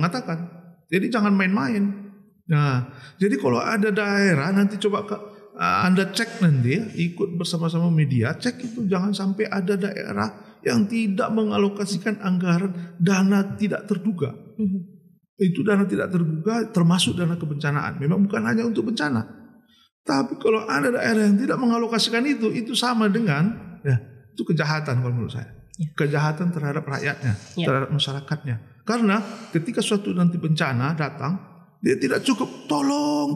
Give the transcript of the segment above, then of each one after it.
mengatakan. Jadi jangan main-main. Nah, jadi kalau ada daerah nanti coba Anda cek nanti ya, ikut bersama-sama media, cek itu jangan sampai ada daerah yang tidak mengalokasikan anggaran dana tidak terduga. Itu dana tidak terduga termasuk dana kebencanaan. Memang bukan hanya untuk bencana. Tapi kalau ada daerah yang tidak mengalokasikan itu sama dengan ya itu kejahatan kalau menurut saya. Kejahatan terhadap rakyatnya, terhadap masyarakatnya. Karena ketika suatu nanti bencana datang, dia tidak cukup tolong,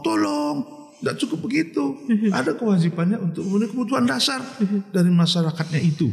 tidak cukup begitu. Ada kewajibannya untuk memenuhi kebutuhan dasar dari masyarakatnya itu.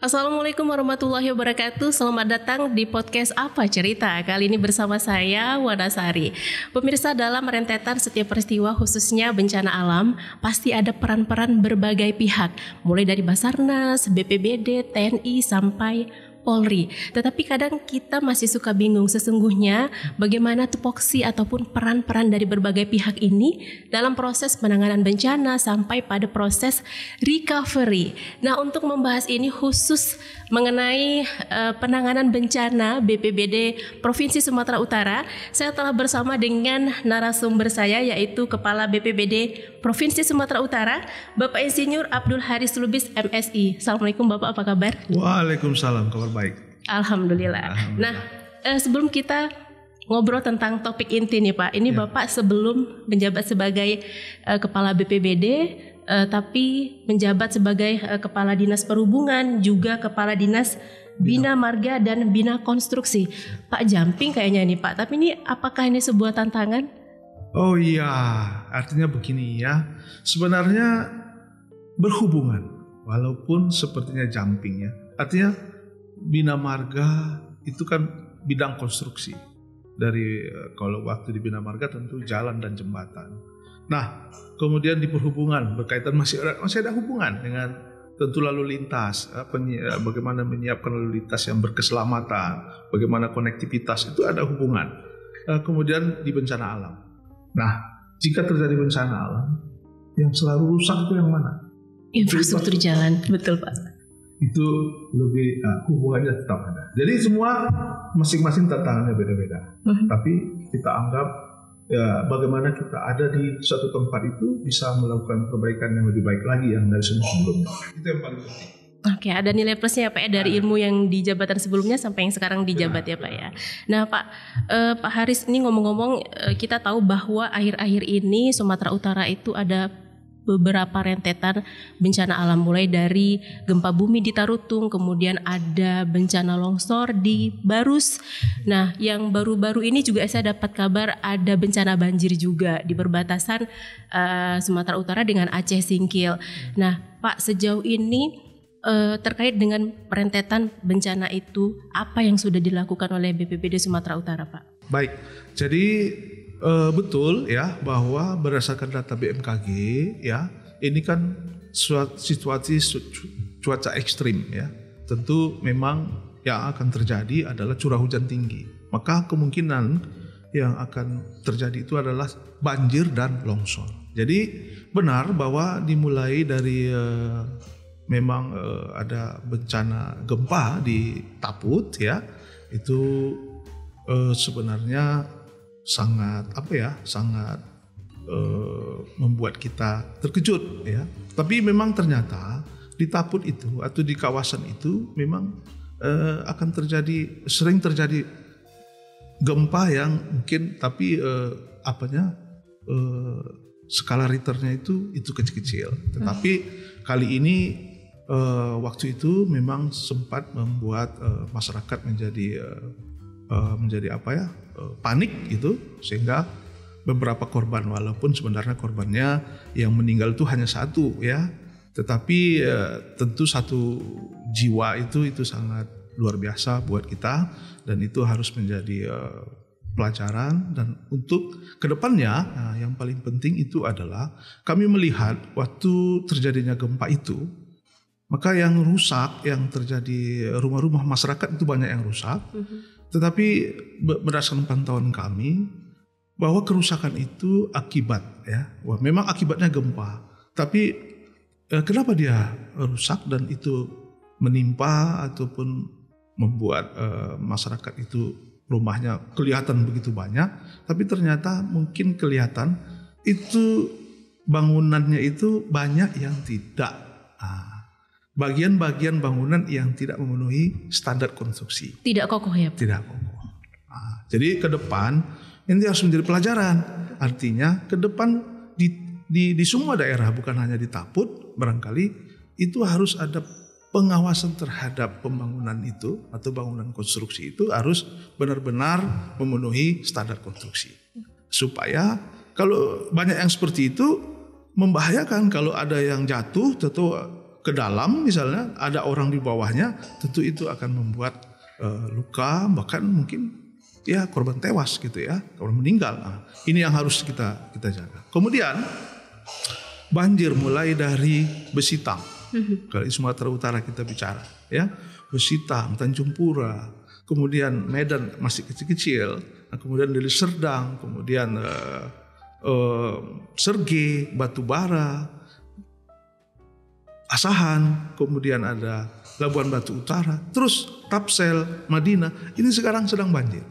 Assalamualaikum warahmatullahi wabarakatuh. Selamat datang di podcast Apa Cerita. Kali ini bersama saya Wanasari. Pemirsa, dalam rentetan setiap peristiwa khususnya bencana alam pasti ada peran-peran berbagai pihak, mulai dari Basarnas, BPBD, TNI sampai Polri. Tetapi kadang kita masih suka bingung sesungguhnya bagaimana tupoksi ataupun peran-peran dari berbagai pihak ini dalam proses penanganan bencana sampai pada proses recovery. Nah, untuk membahas ini khusus mengenai penanganan bencana BPBD Provinsi Sumatera Utara, saya telah bersama dengan narasumber saya yaitu Kepala BPBD Provinsi Sumatera Utara, Bapak Insinyur Abdul Haris Lubis MSI. Assalamualaikum Bapak, apa kabar? Waalaikumsalam, kabar baik. Alhamdulillah. Nah, sebelum kita ngobrol tentang topik inti nih Pak, ini Bapak sebelum menjabat sebagai Kepala BPBD, tapi menjabat sebagai Kepala Dinas Perhubungan, juga Kepala Dinas Bina Marga dan Bina Konstruksi. Pak Jamping kayaknya nih Pak, tapi ini apakah ini sebuah tantangan? Oh iya, artinya begini ya, sebenarnya berhubungan, walaupun sepertinya jumping ya. Artinya Bina Marga itu kan bidang konstruksi. Dari kalau waktu di Bina Marga tentu jalan dan jembatan. Nah, kemudian di perhubungan berkaitan masih ada hubungan dengan tentu lalu lintas, bagaimana menyiapkan lalu lintas yang berkeselamatan, bagaimana konektivitas itu ada hubungan. Kemudian di bencana alam. Nah, jika terjadi bencana alam, yang selalu rusak itu yang mana? Infrastruktur jalan, betul Pak. Itu lebih hubungannya tetap ada. Jadi semua masing-masing tantangannya beda-beda. Tapi kita anggap ya bagaimana kita ada di suatu tempat itu bisa melakukan perbaikan yang lebih baik lagi yang dari sebelumnya. Itu yang paling penting. Oke, ada nilai plusnya ya Pak ya, dari ilmu yang di jabatan sebelumnya sampai yang sekarang di jabat ya Pak ya. Nah Pak, Pak Haris ini ngomong-ngomong, kita tahu bahwa akhir-akhir ini Sumatera Utara itu ada beberapa rentetan bencana alam, mulai dari gempa bumi di Tarutung, kemudian ada bencana longsor di Barus. Nah, yang baru-baru ini juga saya dapat kabar ada bencana banjir juga di perbatasan Sumatera Utara dengan Aceh Singkil. Nah, Pak, sejauh ini terkait dengan rentetan bencana itu, apa yang sudah dilakukan oleh BPBD Sumatera Utara, Pak? Baik, jadi betul ya bahwa berdasarkan data BMKG ya ini kan situasi cuaca ekstrim ya, tentu memang yang akan terjadi adalah curah hujan tinggi, maka kemungkinan yang akan terjadi itu adalah banjir dan longsor. Jadi benar bahwa dimulai dari memang ada bencana gempa di Taput ya, itu sebenarnya sangat membuat kita terkejut ya. Tapi memang ternyata di Taput itu atau di kawasan itu memang akan sering terjadi gempa yang mungkin tapi skala Richternya itu kecil-kecil. Tetapi kali ini waktu itu memang sempat membuat masyarakat menjadi panik gitu, sehingga beberapa korban, walaupun sebenarnya korbannya yang meninggal itu hanya satu ya, tetapi tentu satu jiwa itu sangat luar biasa buat kita, dan itu harus menjadi pelajaran dan untuk kedepannya. Nah, yang paling penting itu adalah kami melihat waktu terjadinya gempa itu, maka yang rusak, yang terjadi rumah-rumah masyarakat itu banyak yang rusak. Tetapi berdasarkan pantauan kami bahwa kerusakan itu akibat, ya, wah, memang akibatnya gempa. Tapi kenapa dia rusak dan itu menimpa ataupun membuat masyarakat itu rumahnya kelihatan begitu banyak, tapi ternyata mungkin kelihatan itu bangunannya itu banyak yang tidak, bagian-bagian bangunan yang tidak memenuhi standar konstruksi. Tidak kokoh ya Pak? Tidak kokoh. Jadi ke depan ini harus menjadi pelajaran. Artinya ke depan di semua daerah, bukan hanya di Taput, barangkali itu harus ada pengawasan terhadap pembangunan itu atau bangunan konstruksi itu harus benar-benar memenuhi standar konstruksi. Supaya kalau banyak yang seperti itu membahayakan, kalau ada yang jatuh tentu ke dalam misalnya ada orang di bawahnya, tentu itu akan membuat luka, bahkan mungkin ya korban tewas gitu ya, korban meninggal. Nah, ini yang harus kita jaga. Kemudian banjir mulai dari Besitang. Kalau di Sumatera Utara kita bicara, ya, Besitang, Tanjung Pura, kemudian Medan masih kecil-kecil, nah, kemudian Deli Serdang, kemudian Serge, Batubara, Asahan, kemudian ada Labuan Batu Utara, terus Tapsel, Madinah, ini sekarang sedang banjir.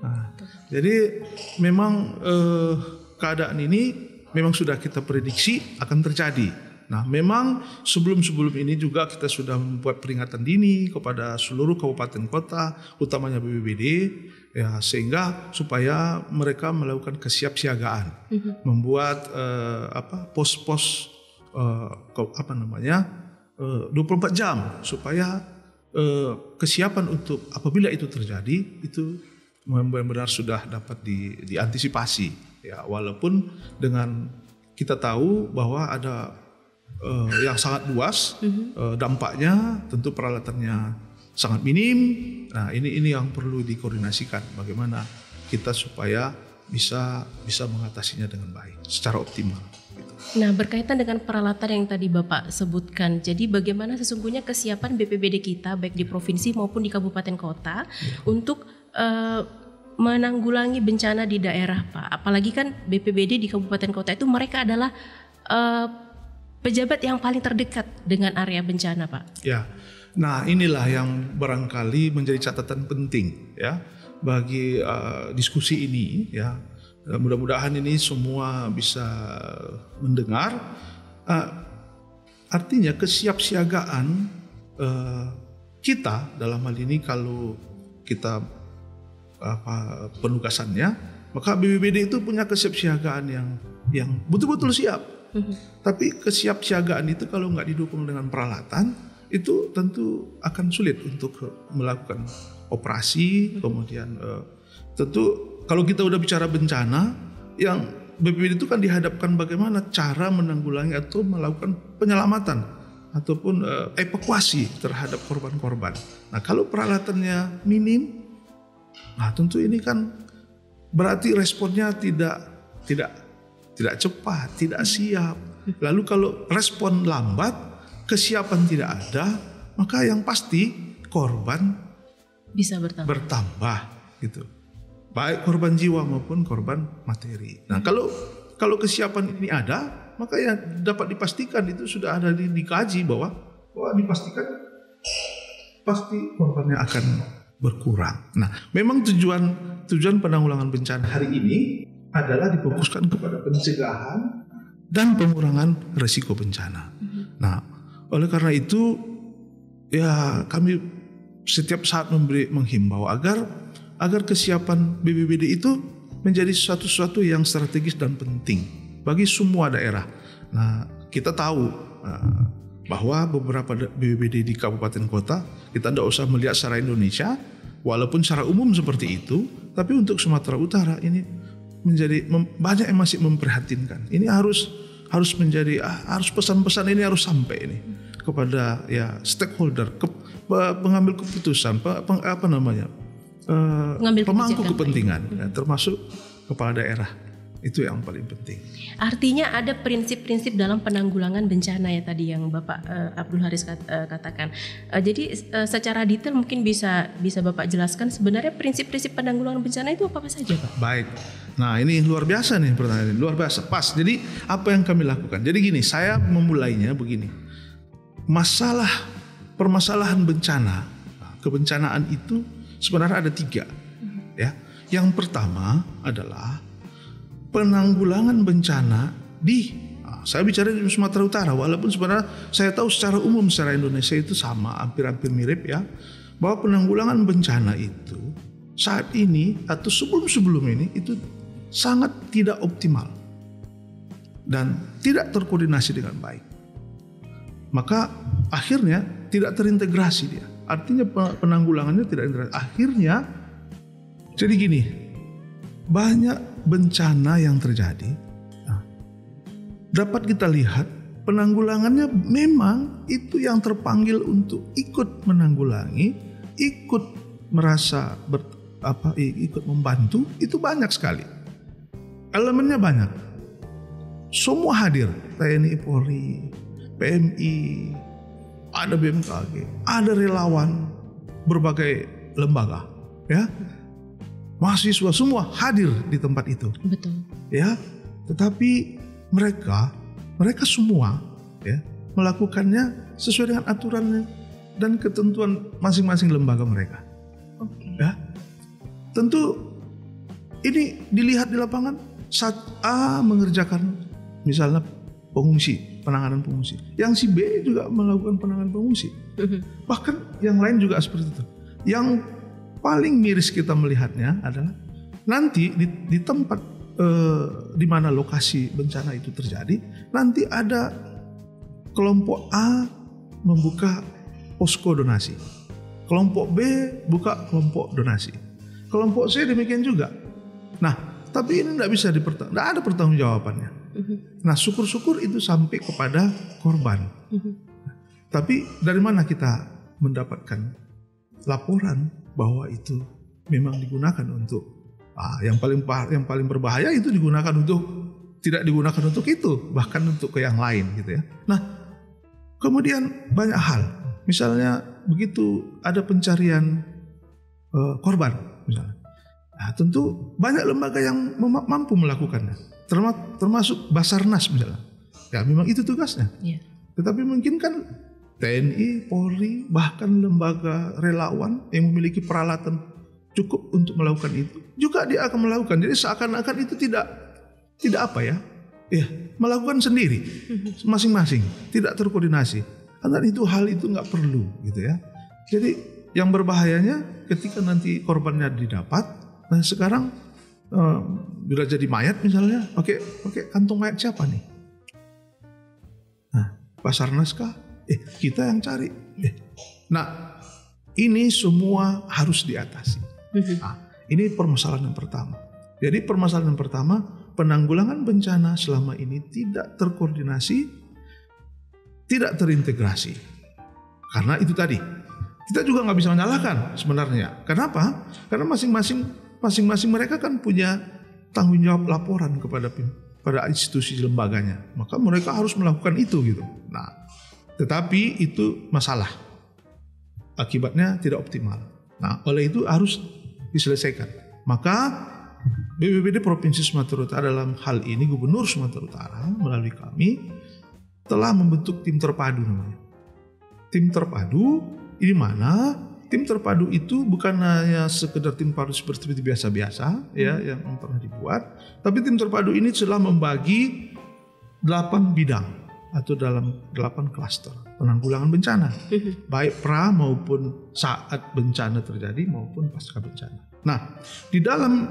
Nah, jadi memang keadaan ini memang sudah kita prediksi akan terjadi. Nah, memang sebelum ini juga kita sudah membuat peringatan dini kepada seluruh kabupaten kota, utamanya BPBD, ya, sehingga supaya mereka melakukan kesiapsiagaan, membuat pos-pos 24 jam supaya kesiapan untuk apabila itu terjadi itu benar-benar sudah dapat diantisipasi, ya, walaupun dengan kita tahu bahwa ada yang sangat luas dampaknya, tentu peralatannya sangat minim. Nah, ini yang perlu dikoordinasikan bagaimana kita supaya bisa mengatasinya dengan baik secara optimal. Nah, berkaitan dengan peralatan yang tadi Bapak sebutkan, jadi bagaimana sesungguhnya kesiapan BPBD kita baik di provinsi maupun di kabupaten kota untuk menanggulangi bencana di daerah, Pak? Apalagi kan BPBD di kabupaten kota itu mereka adalah pejabat yang paling terdekat dengan area bencana, Pak. Ya, nah inilah yang barangkali menjadi catatan penting, ya, bagi diskusi ini, ya. Mudah-mudahan ini semua bisa mendengar. Artinya kesiapsiagaan kita dalam hal ini kalau kita penugasannya, maka BPBD itu punya kesiapsiagaan yang betul-betul siap. Tapi kesiapsiagaan itu kalau nggak didukung dengan peralatan, itu tentu akan sulit untuk melakukan operasi. Kemudian tentu kalau kita udah bicara bencana, yang BPBD itu kan dihadapkan bagaimana cara menanggulangi atau melakukan penyelamatan ataupun evakuasi terhadap korban-korban. Nah, kalau peralatannya minim, nah tentu ini kan berarti responnya tidak cepat, tidak siap. Lalu kalau respon lambat, kesiapan tidak ada, maka yang pasti korban bisa bertambah gitu. Baik korban jiwa maupun korban materi. Nah, kalau kesiapan ini ada, maka ya dapat dipastikan itu sudah ada dikaji bahwa dipastikan pasti korbannya akan berkurang. Nah, memang tujuan penanggulangan bencana hari ini adalah difokuskan kepada pencegahan dan pengurangan risiko bencana. Nah, oleh karena itu ya kami setiap saat menghimbau agar kesiapan BPBD itu menjadi sesuatu yang strategis dan penting bagi semua daerah. Nah, kita tahu bahwa beberapa BPBD di kabupaten kota, kita tidak usah melihat secara Indonesia, walaupun secara umum seperti itu, tapi untuk Sumatera Utara ini menjadi banyak yang masih memprihatinkan. Ini harus menjadi harus pesan-pesan ini harus sampai ini kepada ya stakeholder, pengambil keputusan, pemangku kepentingan, termasuk kepala daerah. Itu yang paling penting. Artinya ada prinsip-prinsip dalam penanggulangan bencana ya tadi yang Bapak Abdul Haris katakan. Jadi secara detail mungkin bisa Bapak jelaskan sebenarnya prinsip-prinsip penanggulangan bencana itu apa saja, Pak? Baik. Nah, ini luar biasa nih pertanyaan ini. Luar biasa. Pas. Jadi apa yang kami lakukan? Jadi gini, saya memulainya begini. Permasalahan bencana, kebencanaan itu sebenarnya ada 3. Ya. Yang pertama adalah penanggulangan bencana saya bicara di Sumatera Utara, walaupun sebenarnya saya tahu secara umum secara Indonesia itu sama, hampir-hampir mirip ya, bahwa penanggulangan bencana itu saat ini atau sebelum ini itu sangat tidak optimal dan tidak terkoordinasi dengan baik. Maka akhirnya tidak terintegrasi dia. Artinya penanggulangannya tidak terintegrasi. Akhirnya jadi gini, banyak bencana yang terjadi, dapat kita lihat penanggulangannya memang itu yang terpanggil untuk ikut menanggulangi, ikut merasa ikut membantu itu banyak sekali. Elemennya banyak. Semua hadir, TNI, Polri, PMI, ada BMKG, ada relawan, berbagai lembaga, ya. Mahasiswa semua hadir di tempat itu. Betul. Ya, tetapi mereka semua ya melakukannya sesuai dengan aturannya dan ketentuan masing-masing lembaga mereka. Okay. Ya. Tentu ini dilihat di lapangan saat A mengerjakan misalnya penanganan pengungsi. Yang si B juga melakukan penanganan pengungsi. Bahkan yang lain juga seperti itu. Yang paling miris kita melihatnya adalah nanti di tempat di mana lokasi bencana itu terjadi, nanti ada kelompok A membuka posko donasi, kelompok B buka kelompok donasi, kelompok C demikian juga. Nah, tapi ini tidak ada pertanggungjawabannya. Nah, syukur-syukur itu sampai kepada korban. Tapi dari mana kita mendapatkan laporan bahwa itu memang digunakan untuk yang paling berbahaya itu tidak digunakan untuk itu, bahkan untuk ke yang lain gitu ya. Nah, kemudian banyak hal, misalnya begitu ada pencarian korban misalnya, nah, tentu banyak lembaga yang mampu melakukannya, termasuk Basarnas misalnya, ya memang itu tugasnya. Yeah. Tetapi mungkin kan TNI, Polri, bahkan lembaga relawan yang memiliki peralatan cukup untuk melakukan itu, juga dia akan melakukan. Jadi seakan-akan itu tidak melakukan sendiri, masing-masing, tidak terkoordinasi. Dan itu hal itu nggak perlu, gitu ya. Jadi yang berbahayanya ketika nanti korbannya didapat, nah sekarang bila jadi mayat misalnya, oke, kantong mayat siapa nih? Nah, Basarnas kah? Kita yang cari. Nah, ini semua harus diatasi. Nah, ini permasalahan yang pertama. Jadi permasalahan yang pertama, penanggulangan bencana selama ini tidak terkoordinasi, tidak terintegrasi. Karena itu tadi, kita juga nggak bisa menyalahkan sebenarnya. Kenapa? Karena masing-masing mereka kan punya tanggung jawab laporan pada institusi lembaganya. Maka mereka harus melakukan itu gitu. Nah, tetapi itu masalah. Akibatnya tidak optimal. Nah, oleh itu harus diselesaikan. Maka BPBD Provinsi Sumatera Utara dalam hal ini Gubernur Sumatera Utara melalui kami telah membentuk tim terpadu namanya. Tim terpadu ini mana? Tim terpadu itu bukan hanya sekedar tim terpadu seperti biasa-biasa ya yang pernah dibuat, tapi tim terpadu ini telah membagi 8 bidang atau dalam 8 klaster penanggulangan bencana, baik pra maupun saat bencana terjadi maupun pasca bencana. Nah, di dalam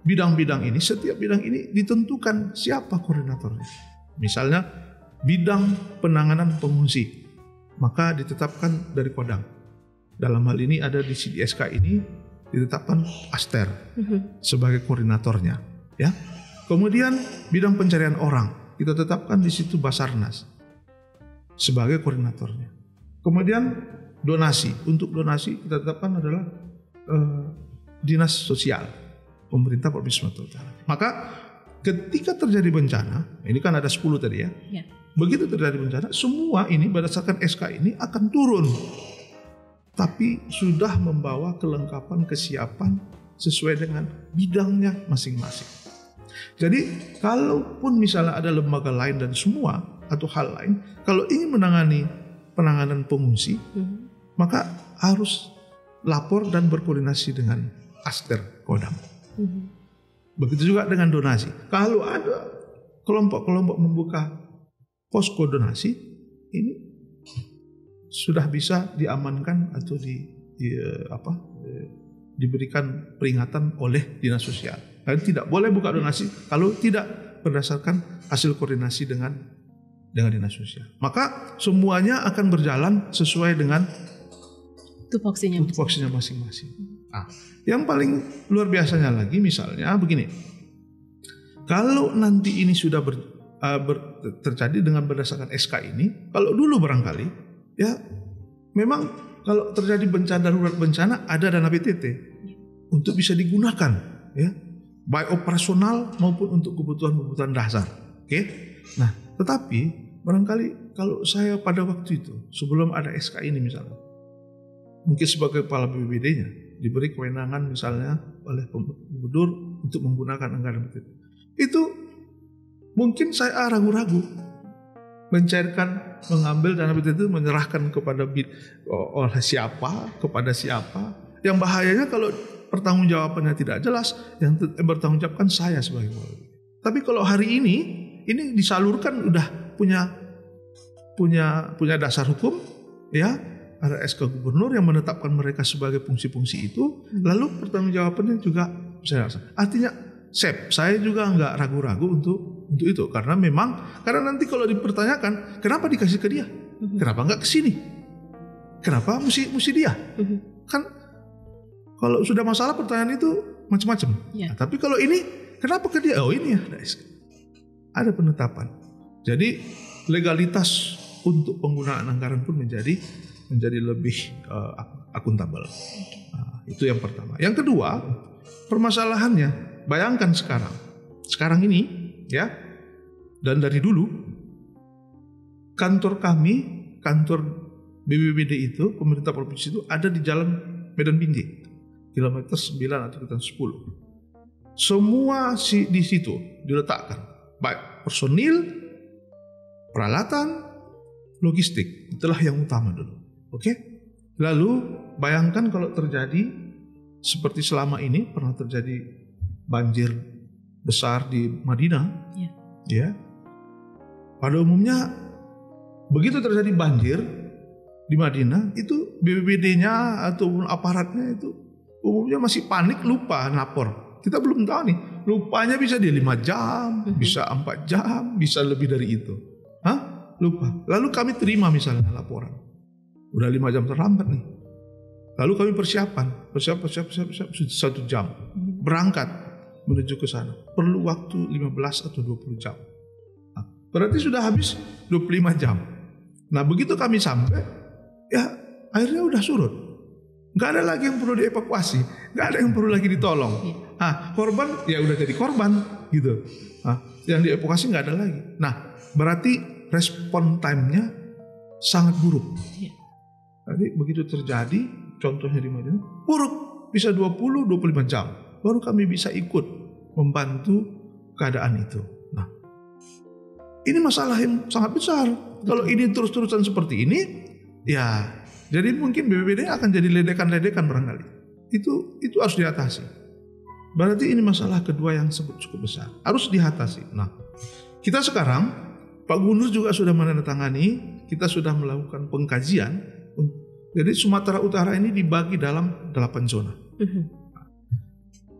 bidang-bidang ini, setiap bidang ini ditentukan siapa koordinatornya. Misalnya bidang penanganan pengungsi, maka ditetapkan dari Kodam. Dalam hal ini ada di CDSK ini ditetapkan Aster sebagai koordinatornya, ya. Kemudian bidang pencarian orang kita tetapkan di situ Basarnas sebagai koordinatornya. Kemudian donasi, untuk donasi kita tetapkan adalah Dinas Sosial pemerintah Provinsi Sumatera Utara. Maka ketika terjadi bencana, ini kan ada 10 tadi ya. Begitu terjadi bencana, semua ini berdasarkan SK ini akan turun. Tapi sudah membawa kelengkapan kesiapan sesuai dengan bidangnya masing-masing. Jadi kalaupun misalnya ada lembaga lain dan semua atau hal lain, kalau ingin menangani penanganan pengungsi, maka harus lapor dan berkoordinasi dengan Aster Kodam. Begitu juga dengan donasi. Kalau ada kelompok-kelompok membuka posko donasi, ini sudah bisa diamankan atau diberikan peringatan oleh Dinas Sosial. Dan tidak boleh buka donasi kalau tidak berdasarkan hasil koordinasi dengan Dinas Sosial. Maka semuanya akan berjalan sesuai dengan tupoksinya masing-masing. Nah, yang paling luar biasanya lagi misalnya begini. Kalau nanti ini sudah terjadi dengan berdasarkan SK ini, kalau dulu barangkali ya memang kalau terjadi bencana darurat bencana ada dana BTT untuk bisa digunakan ya, baik operasional maupun untuk kebutuhan dasar. Oke. Nah, tetapi barangkali kalau saya pada waktu itu sebelum ada SK ini misalnya, mungkin sebagai kepala BPBD-nya diberi kewenangan misalnya oleh gubernur untuk menggunakan anggaran BTT. Itu mungkin saya ragu-ragu mencairkan, mengambil dana BTT itu menyerahkan kepada oleh siapa, kepada siapa. Yang bahayanya kalau pertanggungjawabannya tidak jelas, yang bertanggung jawab kan saya sebagai kepala. Tapi kalau hari ini disalurkan udah punya dasar hukum ya, ada SK gubernur yang menetapkan mereka sebagai fungsi-fungsi itu, lalu pertanggungjawabannya juga bisa. Artinya saya juga nggak ragu-ragu untuk itu karena nanti kalau dipertanyakan kenapa dikasih ke dia, kenapa nggak ke sini, kenapa mesti dia, kan kalau sudah masalah pertanyaan itu macam-macam. Nah, tapi kalau ini kenapa ke dia? Oh ini ya ada penetapan. Jadi legalitas untuk penggunaan anggaran pun menjadi lebih akuntabel. Nah, itu yang pertama. Yang kedua, permasalahannya bayangkan sekarang ini ya, dan dari dulu kantor BPBD itu, pemerintah provinsi itu ada di Jalan Medan Binjai, kilometer 9 atau kilometer 10. Semua di situ diletakkan, baik personil, peralatan, logistik, itulah yang utama dulu. Oke? Lalu bayangkan kalau terjadi seperti selama ini pernah terjadi banjir besar di Madinah, ya. Pada umumnya begitu terjadi banjir di Madinah, itu BPBD-nya ataupun aparatnya itu umumnya masih panik, lupa lapor. Kita belum tahu nih, lupanya bisa di 5 jam, bisa 4 jam, bisa lebih dari itu. Lupa. Lalu kami terima misalnya laporan, udah 5 jam terlambat nih. Lalu kami persiapan 1 jam, berangkat menuju ke sana. Perlu waktu 15 atau 20 jam. Nah, berarti sudah habis 25 jam. Nah, begitu kami sampai, ya airnya udah surut. Gak ada lagi yang perlu dievakuasi, gak ada yang perlu lagi ditolong. Korban ya udah jadi korban gitu. Yang dievakuasi gak ada lagi. Nah, berarti respon time-nya sangat buruk. Jadi begitu terjadi, contohnya di Madinah, buruk, bisa 20-25 jam. Baru kami bisa ikut membantu keadaan itu. Nah, ini masalah yang sangat besar. Kalau ini terus-terusan seperti ini, ya jadi mungkin BPBD akan jadi ledekan-ledekan barangkali. Itu harus diatasi. Berarti ini masalah kedua yang cukup besar, harus diatasi. Nah, kita sekarang Pak Gubernur juga sudah menandatangani, kita sudah melakukan pengkajian. Jadi Sumatera Utara ini dibagi dalam 8 zona.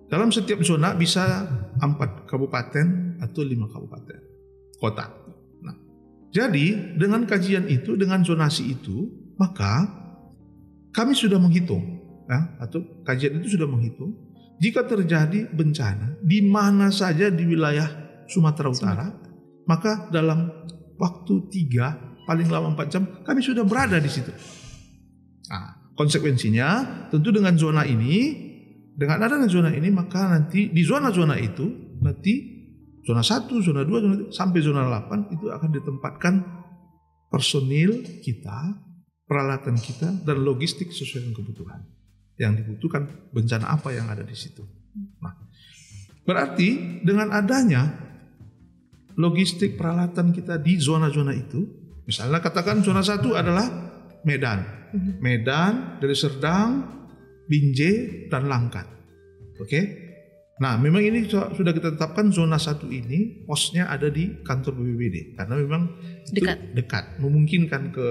Dalam setiap zona bisa 4 kabupaten atau 5 kabupaten kota. Nah, jadi dengan kajian itu, dengan zonasi itu, maka kami sudah menghitung, ya, atau kajian itu sudah menghitung, jika terjadi bencana di mana saja di wilayah Sumatera Utara, maka dalam waktu 3 paling lama 4 jam kami sudah berada di situ. Nah, konsekuensinya tentu dengan zona ini Dengan adanya zona ini maka nanti di zona-zona itu nanti zona 1, zona 2, zona 3, sampai zona 8 itu akan ditempatkan personil kita, peralatan kita, dan logistik sesuai dengan kebutuhan yang dibutuhkan bencana apa yang ada di situ. Nah, berarti dengan adanya logistik peralatan kita di zona-zona itu, misalnya katakan zona 1 adalah Medan, Deli Serdang, Binjai, dan Langkat. Oke? Nah, memang ini sudah kita tetapkan zona 1 ini posnya ada di kantor BPBD karena memang itu dekat, memungkinkan ke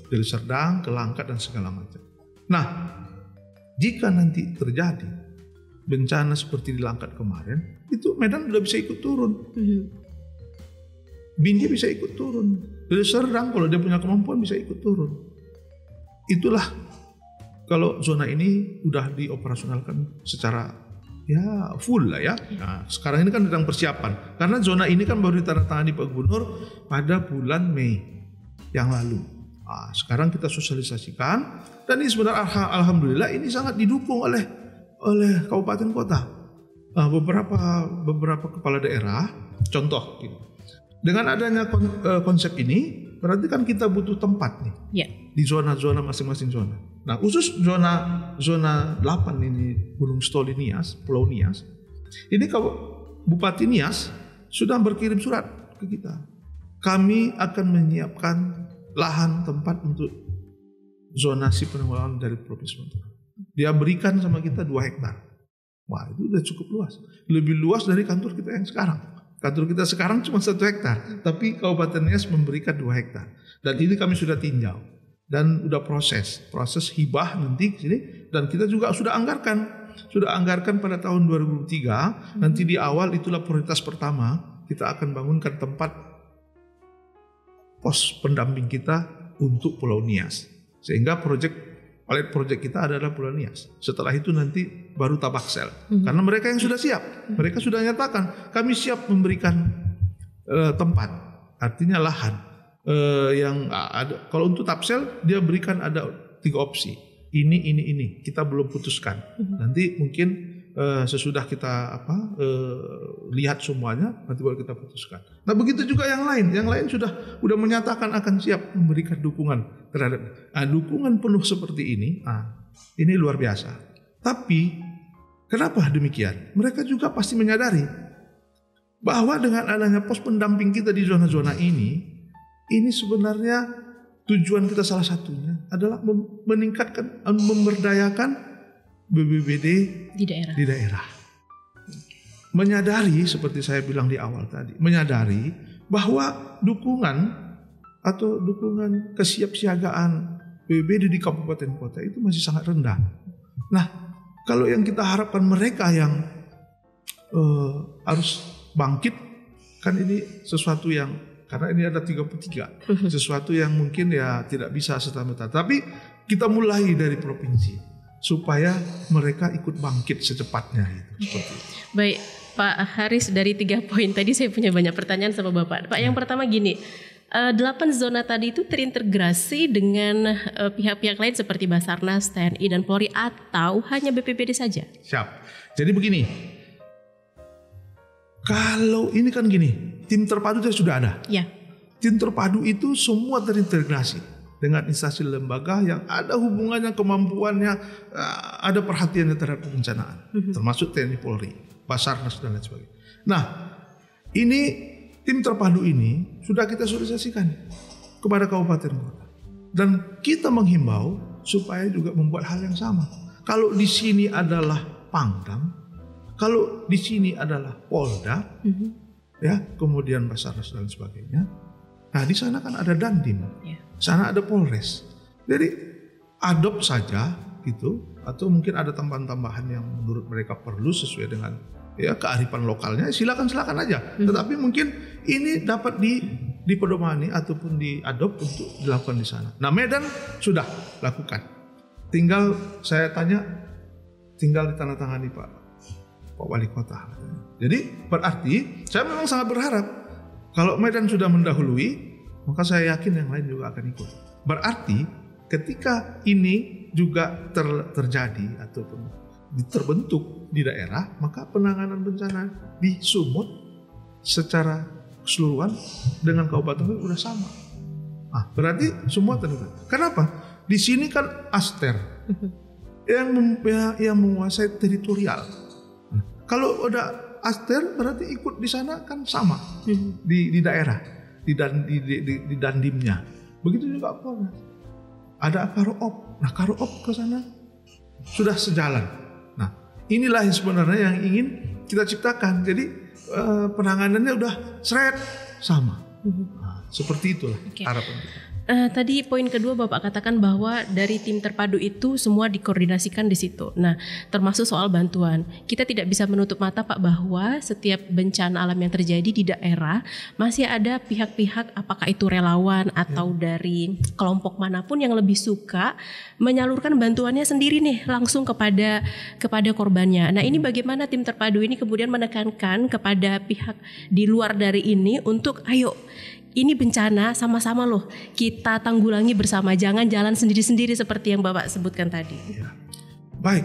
Deli Serdang, ke Langkat, dan segala macam. Nah, jika nanti terjadi bencana seperti di Langkat kemarin, itu Medan sudah bisa ikut turun. Binjai bisa ikut turun. Deli Serdang kalau dia punya kemampuan bisa ikut turun. Itulah kalau zona ini sudah dioperasionalkan secara ya full lah ya. Nah, sekarang ini kan sedang persiapan. Karena zona ini kan baru ditandatangani Pak Gubernur pada bulan Mei yang lalu. Nah, sekarang kita sosialisasikan dan ini sebenarnya alhamdulillah ini sangat didukung oleh kabupaten kota. Beberapa kepala daerah, contoh gitu. Dengan adanya konsep ini berarti kan kita butuh tempat nih. Ya. Di zona-zona masing-masing zona. Nah, khusus zona 8 ini Gunung Stoli Nias, Pulau Nias. Ini Bupati Nias sudah berkirim surat ke kita. Kami akan menyiapkan lahan tempat untuk zonasi penanggulangan dari Provinsi Sumatera. Dia berikan sama kita 2 hektar. Wah, itu udah cukup luas. Lebih luas dari kantor kita yang sekarang. Kantor kita sekarang cuma 1 hektar, tapi Kabupaten Nias memberikan 2 hektar. Dan ini kami sudah tinjau dan udah proses hibah nanti ke sini, dan kita juga sudah anggarkan pada tahun 2003. Nanti di awal itulah prioritas pertama, kita akan bangunkan tempat pos pendamping kita untuk Pulau Nias. Sehingga pilot project kita adalah Pulau Nias. Setelah itu nanti baru Tabaksel. Karena mereka yang sudah siap. Mereka sudah nyatakan kami siap memberikan tempat. Artinya lahan. Yang ada. Kalau untuk Tapsel dia berikan ada 3 opsi. Ini. Kita belum putuskan. Nanti mungkin sesudah kita lihat semuanya nanti baru kita putuskan. Nah, begitu juga yang lain sudah menyatakan akan siap memberikan dukungan terhadap dukungan penuh seperti ini. Ini luar biasa. Tapi kenapa demikian? Mereka juga pasti menyadari bahwa dengan adanya pos pendamping kita di zona-zona ini sebenarnya tujuan kita salah satunya adalah meningkatkan, memberdayakan BPBD di daerah. Menyadari seperti saya bilang di awal tadi, menyadari bahwa dukungan kesiapsiagaan BPBD di kabupaten kota itu masih sangat rendah. Nah, kalau yang kita harapkan mereka yang harus bangkit, kan ini sesuatu yang, karena ini ada 33, sesuatu yang mungkin ya tidak bisa serta-merta. Tapi kita mulai dari provinsi supaya mereka ikut bangkit secepatnya itu. Seperti itu. Baik, Pak Haris, dari 3 poin tadi saya punya banyak pertanyaan sama Bapak. Pak, yang pertama gini, 8 zona tadi itu terintegrasi dengan pihak-pihak lain seperti Basarnas, TNI, dan Polri, atau hanya BPBD saja? Siap. Jadi begini, kalau ini kan gini, tim terpadu sudah ada. Ya. Tim terpadu itu semua terintegrasi dengan instansi lembaga yang ada hubungannya, kemampuannya, ada perhatiannya terhadap kebencanaan, termasuk TNI, Polri, Basarnas, dan lain sebagainya. Nah, ini tim terpadu ini sudah kita sosialisasikan kepada kabupaten kota, dan kita menghimbau supaya juga membuat hal yang sama. Kalau di sini adalah Pangdam, kalau di sini adalah Polda, ya, kemudian Basarnas dan sebagainya. Nah, di sana kan ada Dandim, sana ada Polres. Jadi adopt saja gitu, atau mungkin ada tambahan-tambahan yang menurut mereka perlu sesuai dengan kearifan lokalnya. Silakan aja. Tetapi mungkin ini dapat dipedomani ataupun diadopt untuk dilakukan di sana. Nah, Medan sudah lakukan. Tinggal saya tanya, tinggal ditandatangani Pak Wali Kota. Jadi berarti saya memang sangat berharap kalau Medan sudah mendahului, maka saya yakin yang lain juga akan ikut. Berarti ketika ini juga terjadi ataupun terbentuk di daerah, maka penanganan bencana di Sumut secara keseluruhan dengan kabupaten udah sama. Nah, berarti semua terlibat. Kenapa? Di sini kan Aster yang menguasai teritorial. Kalau udah Aster berarti ikut di sana kan sama di daerah, di Dandimnya. Begitu juga Polres. Ada Karoop. Nah, Karoop ke sana sudah sejalan. Nah, inilah yang sebenarnya yang ingin kita ciptakan. Jadi penanganannya udah sama. Nah, seperti itulah harapan kita. Tadi poin kedua Bapak katakan bahwa dari tim terpadu itu semua dikoordinasikan di situ. Nah, termasuk soal bantuan. Kita tidak bisa menutup mata Pak bahwa setiap bencana alam yang terjadi di daerah masih ada pihak-pihak, apakah itu relawan atau dari kelompok manapun yang lebih suka menyalurkan bantuannya sendiri nih langsung kepada korbannya. Nah, ini bagaimana tim terpadu ini kemudian menekankan kepada pihak di luar dari ini untuk ayo ini bencana sama-sama loh kita tanggulangi bersama, jangan jalan sendiri-sendiri seperti yang Bapak sebutkan tadi. Ya. Baik,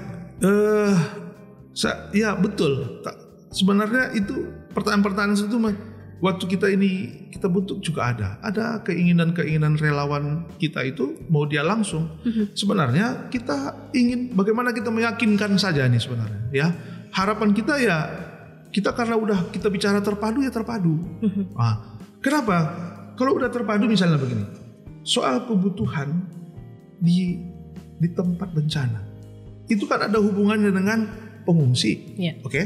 ya betul. Sebenarnya itu pertanyaan-pertanyaan itu waktu kita bentuk juga ada keinginan relawan kita itu mau dia langsung. Sebenarnya kita ingin bagaimana kita meyakinkan saja nih sebenarnya. Ya harapan kita ya kita karena udah kita bicara terpadu ya terpadu. Kenapa? Kalau udah terpadu misalnya begini, soal kebutuhan di tempat bencana, itu kan ada hubungannya dengan pengungsi, oke?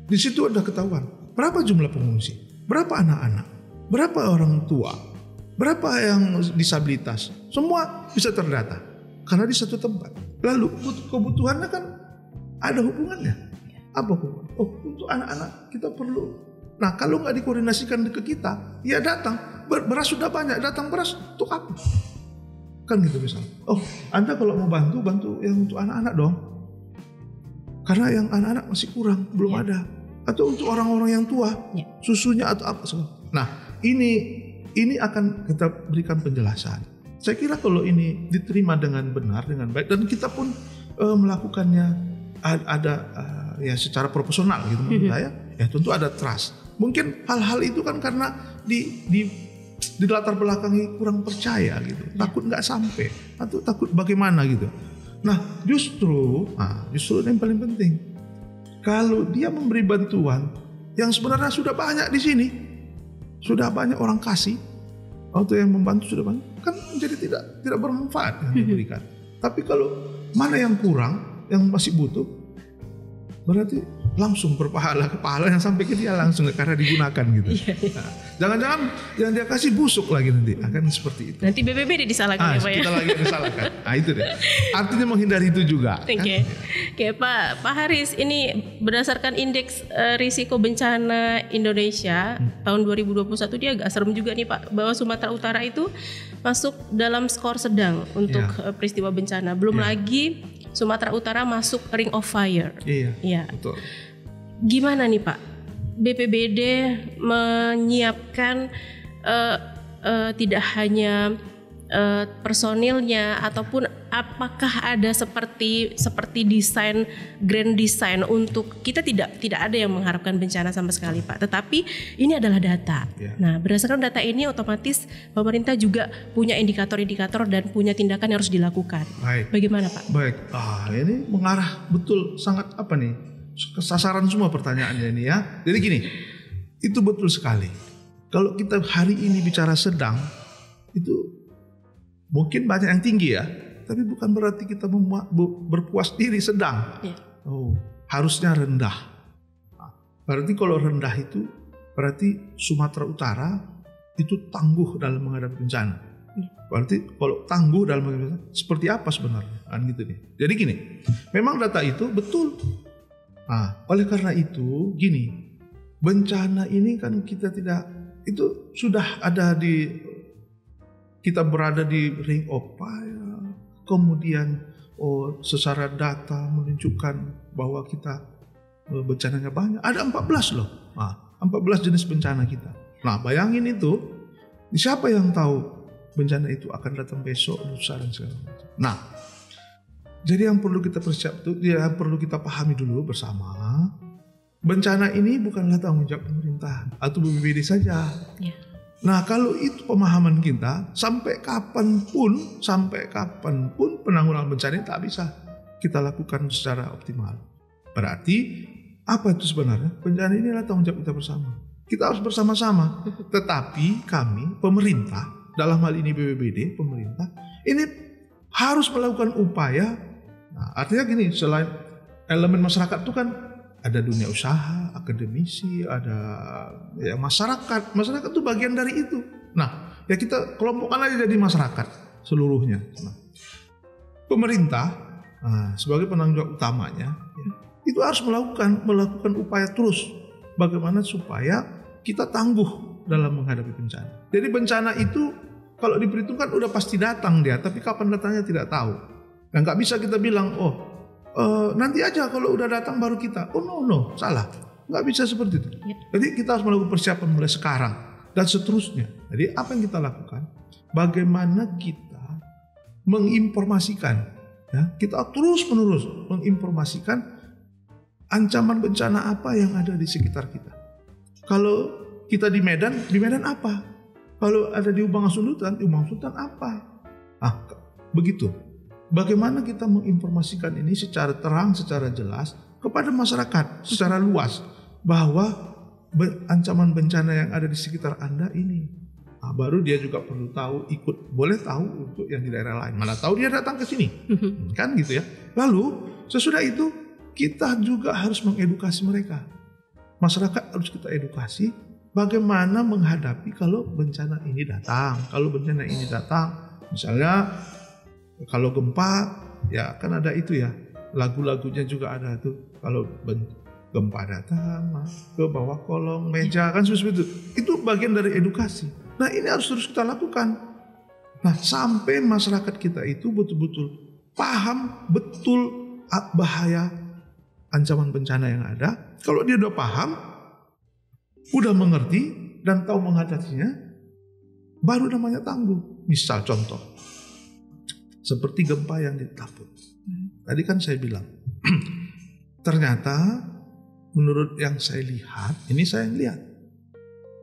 Di situ ada ketahuan berapa jumlah pengungsi, berapa anak-anak, berapa orang tua, berapa yang disabilitas, semua bisa terdata karena di satu tempat. Lalu kebutuhannya kan ada hubungannya. Apa hubungan? Oh, untuk anak-anak kita perlu. Nah, kalau nggak dikoordinasikan ke kita, ya datang beras sudah banyak, datang beras untuk apa? Kan gitu misalnya. Oh, Anda kalau mau bantu yang untuk anak-anak dong, karena yang anak-anak masih kurang, belum ada. Atau untuk orang-orang yang tua, susunya atau apa? Nah, ini akan kita berikan penjelasan. Saya kira kalau ini diterima dengan benar, dengan baik, dan kita pun melakukannya ya secara proporsional gitu menurut saya, ya tentu ada trust. Mungkin hal-hal itu kan karena di latar belakangi kurang percaya gitu, takut nggak sampai atau takut bagaimana gitu. Nah justru ini yang paling penting. Kalau dia memberi bantuan yang sebenarnya sudah banyak di sini, sudah banyak orang kasih atau yang membantu sudah banyak, kan menjadi tidak bermanfaat yang diberikan. Tapi kalau mana yang kurang, yang masih butuh, berarti langsung berpahala yang sampai ke dia langsung karena digunakan gitu. Nah, jangan-jangan yang dia kasih busuk lagi nanti akan seperti itu. Nanti BPBD disalahkan ya Pak ya. Kita lagi disalahkan. Nah itu deh. Artinya menghindari itu juga. Oke, Pak Haris, ini berdasarkan indeks risiko bencana Indonesia tahun 2021 dia agak serem juga nih Pak, bahwa Sumatera Utara itu masuk dalam skor sedang untuk peristiwa bencana. Belum lagi Sumatera Utara masuk Ring of Fire. Iya. Betul. Gimana nih Pak, BPBD menyiapkan tidak hanya personilnya ataupun apakah ada seperti grand design untuk kita tidak ada yang mengharapkan bencana sama sekali Pak, tetapi ini adalah data. Nah berdasarkan data ini otomatis pemerintah juga punya indikator-indikator dan punya tindakan yang harus dilakukan. Bagaimana Pak? Baik, ini mengarah betul sangat apa nih? Kesasaran semua pertanyaannya ini ya. Jadi gini, itu betul sekali. Kalau kita hari ini bicara sedang, itu mungkin banyak yang tinggi ya, tapi bukan berarti kita berpuas diri sedang. Harusnya rendah. Berarti kalau rendah itu berarti Sumatera Utara itu tangguh dalam menghadapi bencana. Berarti kalau tangguh dalam menghadapi bencana, seperti apa sebenarnya? Kan gitu nih. Jadi gini, memang data itu betul. Oleh karena itu gini, bencana ini kan kita itu sudah ada kita berada di Ring of Fire, kemudian secara data menunjukkan bahwa kita bencananya banyak, ada 14 loh, 14 jenis bencana kita. Nah bayangin itu, siapa yang tahu bencana itu akan datang besok, lusa dan segala macam. Nah Jadi yang perlu kita yang perlu kita pahami dulu bersama, bencana ini bukanlah tanggung jawab pemerintah atau BPBD saja. Ya. Nah kalau itu pemahaman kita, sampai kapanpun penanggulangan bencana ini tak bisa kita lakukan secara optimal. Berarti apa itu sebenarnya? Bencana ini adalah tanggung jawab kita bersama. Kita harus bersama-sama. Tetapi kami, pemerintah, dalam hal ini BPBD, pemerintah, ini harus melakukan upaya. Nah, artinya gini, selain elemen masyarakat itu kan ada dunia usaha, akademisi, ada ya masyarakat. Masyarakat itu bagian dari itu. Nah, ya kita kelompokkan aja jadi masyarakat seluruhnya. Nah, pemerintah sebagai penanggung jawab utamanya, ya, itu harus melakukan upaya terus. Bagaimana supaya kita tangguh dalam menghadapi bencana. Jadi bencana itu kalau diperhitungkan udah pasti datang dia, tapi kapan datangnya tidak tahu. Dan nggak bisa kita bilang, nanti aja kalau udah datang baru kita. Oh no, salah. Nggak bisa seperti itu. Jadi kita harus melakukan persiapan mulai sekarang dan seterusnya. Jadi apa yang kita lakukan? Bagaimana kita menginformasikan, ya, kita terus-menerus menginformasikan ancaman bencana apa yang ada di sekitar kita. Kalau kita di Medan apa? Kalau ada di Ubang Sundutan apa? Begitu. Bagaimana kita menginformasikan ini secara terang, secara jelas kepada masyarakat secara luas bahwa ancaman bencana yang ada di sekitar Anda ini. Baru dia juga perlu tahu, boleh tahu untuk yang di daerah lain. Malah tahu dia datang ke sini. Kan gitu ya. Lalu sesudah itu kita juga harus mengedukasi mereka. Masyarakat harus kita edukasi bagaimana menghadapi kalau bencana ini datang. Kalau bencana ini datang, misalnya kalau gempa, ya kan ada itu ya, lagu-lagunya juga ada tuh. Kalau gempa datang, ke bawah kolong meja, kan seperti itu. Itu bagian dari edukasi. Nah ini harus terus kita lakukan. Nah sampai masyarakat kita itu betul-betul paham betul bahaya ancaman bencana yang ada. Kalau dia udah paham, udah mengerti dan tahu menghadapinya, baru namanya tangguh. Misal contoh, seperti gempa yang di Taput. Tadi kan saya bilang, ternyata menurut yang saya lihat,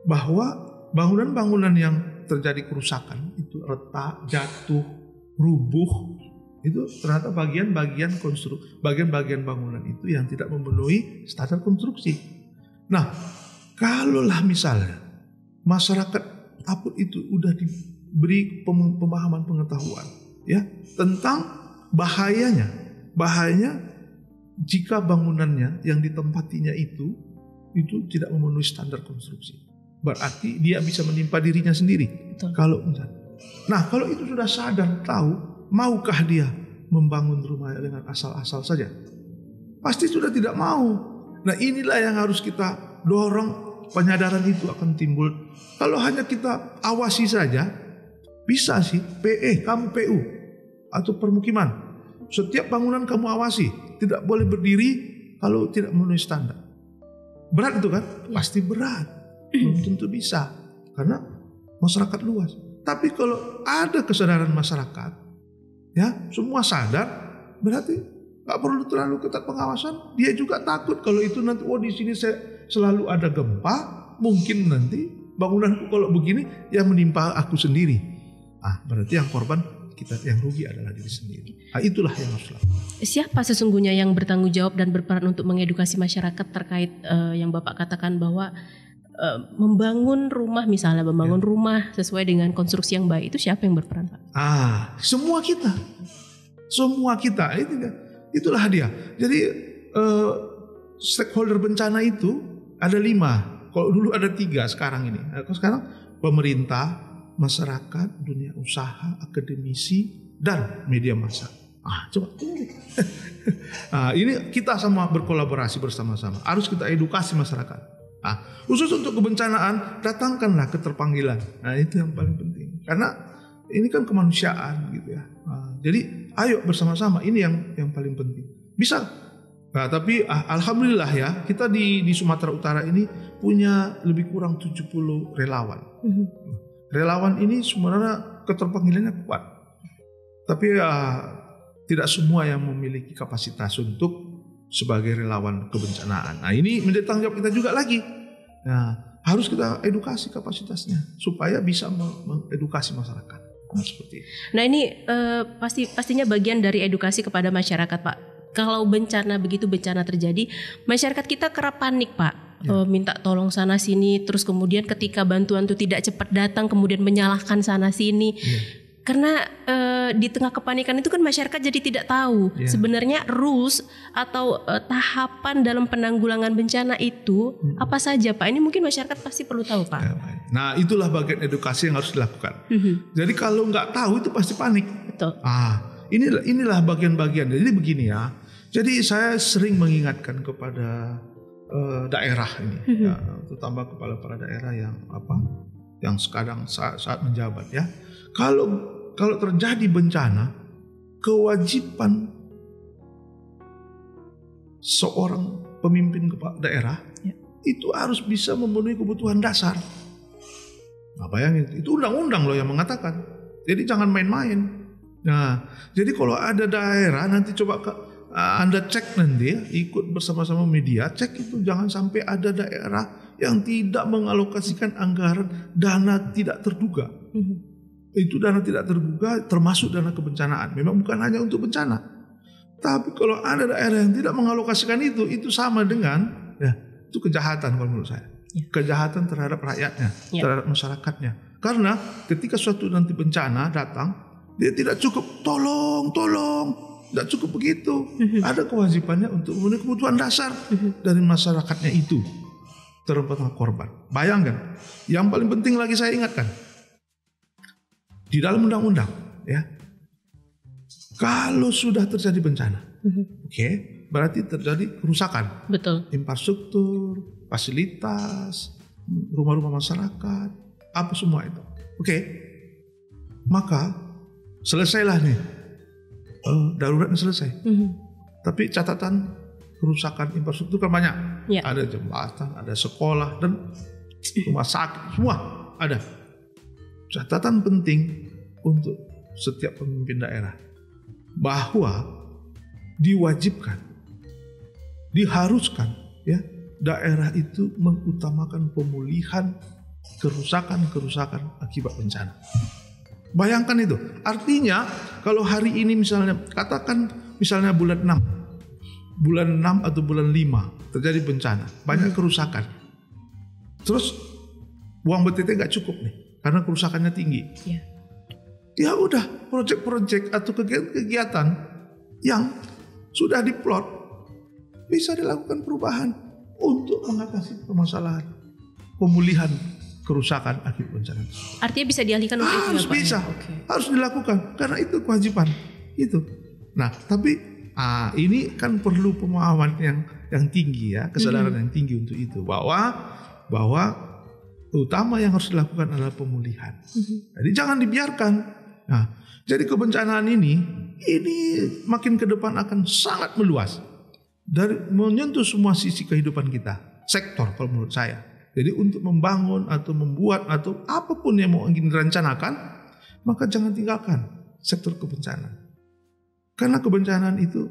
bahwa bangunan-bangunan yang terjadi kerusakan itu retak, jatuh, rubuh, itu ternyata bagian-bagian bangunan itu yang tidak memenuhi standar konstruksi. Nah, kalaulah misalnya masyarakat Taput itu udah diberi pemahaman pengetahuan, ya, tentang bahayanya jika bangunannya yang ditempatinya itu tidak memenuhi standar konstruksi, berarti dia bisa menimpa dirinya sendiri. Betul. Kalau itu sudah sadar, tahu, maukah dia membangun rumahnya dengan asal-asal saja? Pasti sudah tidak mau. Nah inilah yang harus kita dorong, penyadaran itu akan timbul. Kalau hanya kita awasi saja, bisa sih, kamu PU atau permukiman, setiap bangunan kamu awasi, tidak boleh berdiri kalau tidak memenuhi standar. Berat itu kan? Pasti berat. Belum tentu bisa, karena masyarakat luas. Tapi kalau ada kesadaran masyarakat, ya semua sadar, berarti nggak perlu terlalu ketat pengawasan. Dia juga takut kalau itu nanti, di sini saya selalu ada gempa, mungkin nanti bangunanku kalau begini yang menimpa aku sendiri. Berarti yang korban kita, yang rugi adalah diri sendiri. Itulah yang harus dilakukan. Siapa sesungguhnya yang bertanggung jawab dan berperan untuk mengedukasi masyarakat terkait yang Bapak katakan bahwa membangun rumah, misalnya membangun rumah sesuai dengan konstruksi yang baik, itu siapa yang berperan, Pak? Semua kita. Itulah dia. Jadi stakeholder bencana itu ada 5. Kalau dulu ada 3, sekarang ini. Sekarang pemerintah, masyarakat, dunia usaha, akademisi, dan media massa. Coba ini kita sama berkolaborasi bersama-sama. Harus kita edukasi masyarakat. Khusus untuk kebencanaan, datangkanlah keterpanggilan. Itu yang paling penting. Karena ini kan kemanusiaan gitu ya. Jadi ayo bersama-sama, ini yang paling penting. Bisa. Tapi alhamdulillah ya, kita di Sumatera Utara ini punya lebih kurang 70 relawan. Relawan ini sebenarnya keterpanggilannya kuat. Tapi tidak semua yang memiliki kapasitas untuk sebagai relawan kebencanaan. Nah, ini menjadi tanggung jawab kita juga lagi. Nah, harus kita edukasi kapasitasnya supaya bisa mengedukasi masyarakat. Nah, seperti itu. Nah, ini pastinya bagian dari edukasi kepada masyarakat, Pak. Kalau bencana terjadi, masyarakat kita kerap panik, Pak. Minta tolong sana sini, terus kemudian ketika bantuan itu tidak cepat datang, kemudian menyalahkan sana sini. Karena di tengah kepanikan itu kan masyarakat jadi tidak tahu sebenarnya rules atau tahapan dalam penanggulangan bencana itu apa saja, Pak. Ini mungkin masyarakat pasti perlu tahu, Pak. Nah, itulah bagian edukasi yang harus dilakukan. Jadi kalau nggak tahu itu pasti panik. Betul. Inilah bagian-bagian. Jadi begini ya. Jadi saya sering mengingatkan kepada daerah ini, ya, terutama kepala daerah yang sekarang saat menjabat ya. Kalau terjadi bencana, kewajiban seorang pemimpin kepala daerah itu harus bisa memenuhi kebutuhan dasar. Nah, bayangin, itu undang-undang loh yang mengatakan. Jadi jangan main-main. Nah, jadi kalau ada daerah nanti coba Anda cek nanti ya, ikut bersama-sama media, cek itu jangan sampai ada daerah yang tidak mengalokasikan anggaran dana tidak terduga. Itu dana tidak terduga termasuk dana kebencanaan. Memang bukan hanya untuk bencana. Tapi kalau ada daerah yang tidak mengalokasikan itu sama dengan itu kejahatan kalau menurut saya. Kejahatan terhadap rakyatnya, terhadap masyarakatnya. Karena ketika suatu nanti bencana datang, dia tidak cukup tolong. Tidak cukup begitu. Ada kewajibannya untuk memenuhi kebutuhan dasar dari masyarakatnya itu. Terutama korban. Bayangkan, yang paling penting lagi saya ingatkan. Di dalam undang-undang, ya, kalau sudah terjadi bencana, berarti terjadi kerusakan. Betul. Infrastruktur, fasilitas, rumah-rumah masyarakat, apa semua itu. Maka selesailah nih. Daruratnya selesai. Tapi catatan kerusakan infrastruktur kan banyak. Ada jembatan, ada sekolah dan rumah sakit, semua ada. Catatan penting untuk setiap pemimpin daerah bahwa diwajibkan, diharuskan ya, daerah itu mengutamakan pemulihan kerusakan akibat bencana. Bayangkan itu. Artinya kalau hari ini misalnya katakan misalnya bulan 6 atau bulan 5 terjadi bencana, banyak kerusakan. Terus uang BTT nggak cukup nih karena kerusakannya tinggi. Ya udah, proyek-proyek atau kegiatan yang sudah diplot bisa dilakukan perubahan untuk mengatasi permasalahan pemulihan kerusakan akibat bencana. Artinya bisa dialihkan untuk itu, harus bisa, harus dilakukan karena itu kewajiban itu. Nah, tapi ini kan perlu pemahaman yang tinggi ya, kesadaran yang tinggi untuk itu bahwa utama yang harus dilakukan adalah pemulihan. Jadi jangan dibiarkan. Nah, jadi kebencanaan ini makin ke depan akan sangat meluas dari menyentuh semua sisi kehidupan kita, sektor kalau menurut saya. Jadi untuk membangun atau membuat atau apapun yang mau ingin direncanakan, maka jangan tinggalkan sektor kebencanaan. Karena kebencanaan itu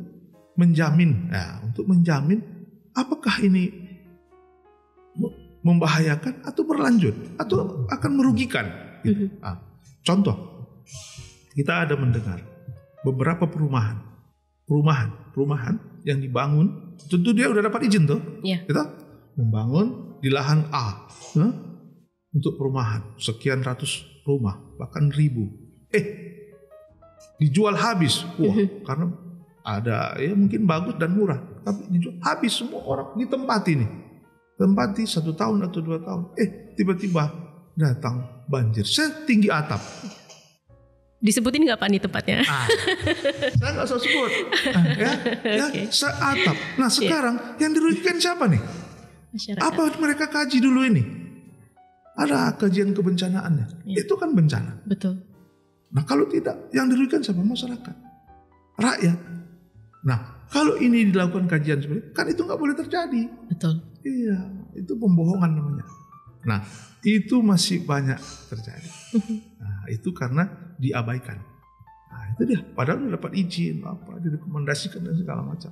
untuk menjamin apakah ini membahayakan atau berlanjut atau akan merugikan. Gitu. Contoh, kita ada mendengar beberapa perumahan yang dibangun, tentu dia udah dapat izin tuh, kita membangun di lahan A untuk perumahan sekian ratus rumah bahkan ribu dijual habis karena ada ya mungkin bagus dan murah tapi dijual habis, semua orang ditempati 1 tahun atau 2 tahun tiba-tiba datang banjir setinggi atap. Disebutin nggak Pak nih tempatnya? Saya nggak usah sebut seatap. Nah sekarang yang dirugikan siapa nih? Masyarakat. Apa mereka kaji dulu ini? Ada kajian kebencanaannya. Itu kan bencana. Betul. Nah kalau tidak, yang dirugikan siapa? Masyarakat, rakyat. Nah kalau ini dilakukan kajian seperti itu, kan itu nggak boleh terjadi. Betul. Iya, itu pembohongan namanya. Nah itu masih banyak terjadi. Nah itu karena diabaikan. Nah Nah, itu dia. Padahal udah dapat izin, direkomendasikan dan segala macam.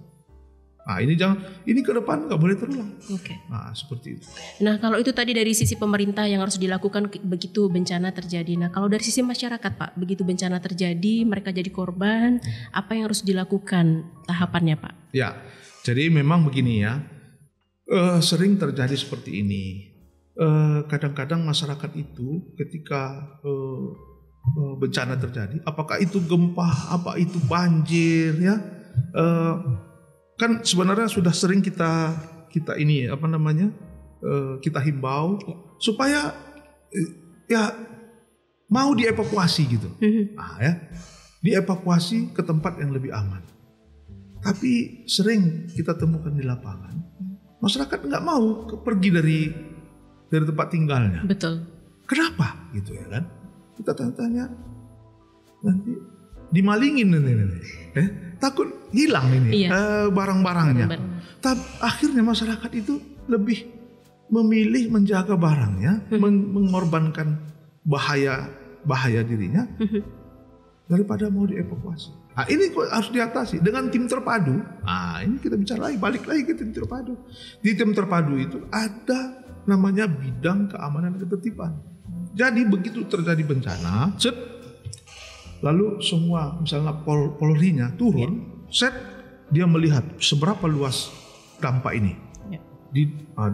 Nah ini ke depan nggak boleh terulang. Oke. Nah seperti itu. Nah kalau itu tadi dari sisi pemerintah yang harus dilakukan begitu bencana terjadi. Nah kalau dari sisi masyarakat Pak, begitu bencana terjadi, mereka jadi korban, apa yang harus dilakukan tahapannya Pak? Ya, jadi memang begini ya, sering terjadi seperti ini. Kadang-kadang masyarakat itu ketika bencana terjadi, apakah itu gempa, apa itu banjir, ya. Kan sebenarnya sudah sering kita ini kita himbau supaya ya mau dievakuasi gitu. Dievakuasi ke tempat yang lebih aman. Tapi sering kita temukan di lapangan masyarakat nggak mau pergi dari tempat tinggalnya. Betul. Kenapa gitu ya kan? Kita tanya nanti dimalingin takut hilang ini barang-barangnya. Tapi akhirnya masyarakat itu lebih memilih menjaga barangnya, mengorbankan bahaya dirinya daripada mau dievakuasi. Nah, ini harus diatasi dengan tim terpadu. Nah, ini kita bicara lagi, balik lagi ke tim terpadu. Di tim terpadu itu ada namanya bidang keamanan dan ketertiban. Jadi begitu terjadi bencana, lalu semua misalnya Polri-nya turun, dia melihat seberapa luas dampak ini.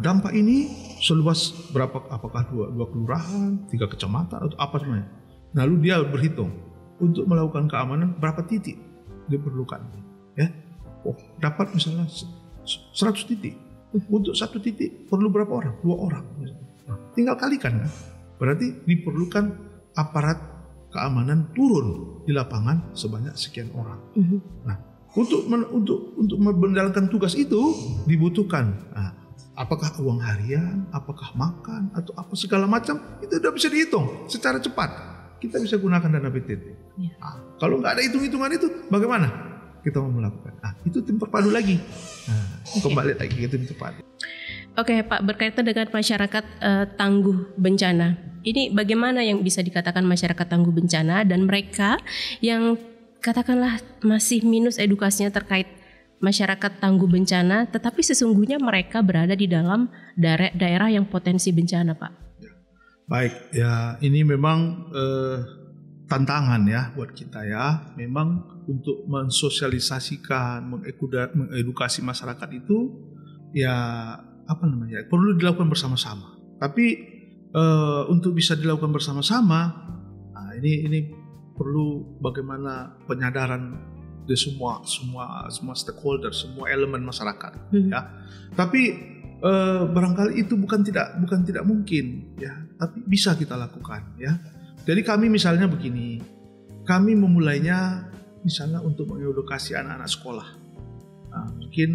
Dampak ini seluas berapa? Apakah dua kelurahan, 3 kecamatan atau apa semuanya? Lalu dia berhitung untuk melakukan keamanan berapa titik diperlukan. Ya, dapat misalnya 100 titik. Untuk 1 titik perlu berapa orang? 2 orang. Tinggal kalikan kan? Berarti diperlukan aparat keamanan turun di lapangan sebanyak sekian orang. Nah, untuk menjalankan tugas itu dibutuhkan apakah uang harian, apakah makan atau apa segala macam, itu sudah bisa dihitung secara cepat. Kita bisa gunakan dana BTT. Kalau nggak ada hitung-hitungan itu, bagaimana kita mau melakukan? Itu tim terpadu lagi. Kembali lagi ke tim terpadu. Oke Pak, berkaitan dengan masyarakat tangguh bencana. Ini bagaimana yang bisa dikatakan masyarakat tangguh bencana dan mereka yang katakanlah masih minus edukasinya terkait masyarakat tangguh bencana, tetapi sesungguhnya mereka berada di dalam daerah yang potensi bencana Pak. Baik, ya ini memang tantangan ya buat kita ya. Memang untuk mensosialisasikan, mengedukasi masyarakat itu ya perlu dilakukan bersama-sama. Tapi untuk bisa dilakukan bersama-sama, ini perlu bagaimana penyadaran dari semua stakeholder, semua elemen masyarakat. Ya. Tapi barangkali itu bukan tidak mungkin, ya. Tapi bisa kita lakukan, ya. Jadi kami misalnya begini, kami memulainya misalnya untuk mengedukasi anak-anak sekolah. Mungkin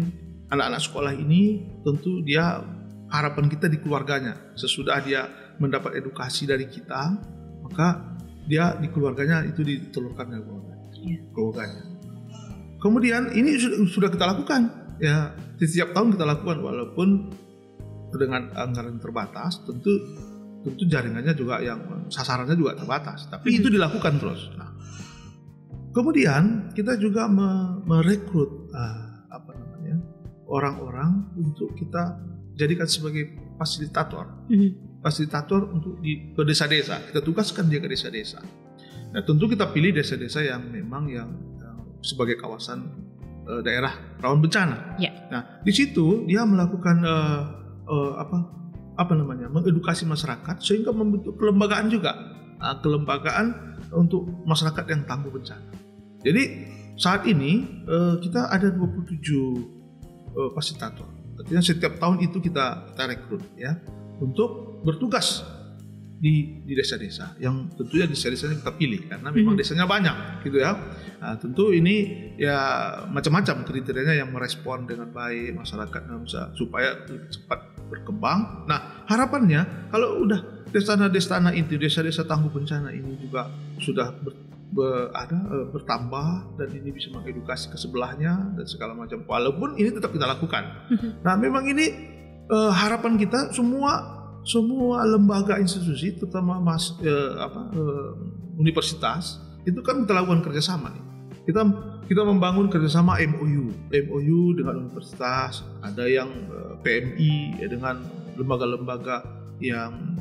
anak-anak sekolah ini tentu dia harapan kita di keluarganya. Sesudah dia mendapat edukasi dari kita, maka dia di keluarganya itu ditelurkan dari keluarganya. Kemudian ini sudah kita lakukan, ya setiap tahun kita lakukan walaupun dengan anggaran terbatas. Tentu jaringannya juga yang sasarannya juga terbatas, tapi itu dilakukan terus. Nah, kemudian kita juga merekrut orang-orang untuk kita jadikan sebagai fasilitator. Fasilitator untuk ke desa-desa. Kita tugaskan dia ke desa-desa. Nah, tentu kita pilih desa-desa yang memang yang sebagai kawasan daerah rawan bencana. Nah, di situ dia melakukan mengedukasi masyarakat sehingga membentuk kelembagaan juga. Kelembagaan untuk masyarakat yang tangguh bencana. Jadi saat ini kita ada 27 fasilitator. Artinya setiap tahun itu kita rekrut ya untuk bertugas di desa-desa yang tentunya desa-desa yang kita pilih karena memang desanya banyak gitu ya. Nah, tentu ini ya macam-macam kriterianya yang merespon dengan baik masyarakat supaya lebih cepat berkembang. Nah, harapannya kalau udah desa-desa itu, desa-desa tangguh bencana ini juga sudah bertambah dan ini bisa mengedukasi ke sebelahnya dan segala macam. Walaupun ini tetap kita lakukan. Nah, memang ini harapan kita semua lembaga institusi terutama universitas itu kan kita lakukan kerjasama nih. Kita membangun kerjasama MOU dengan universitas, ada yang PMI ya, dengan lembaga-lembaga yang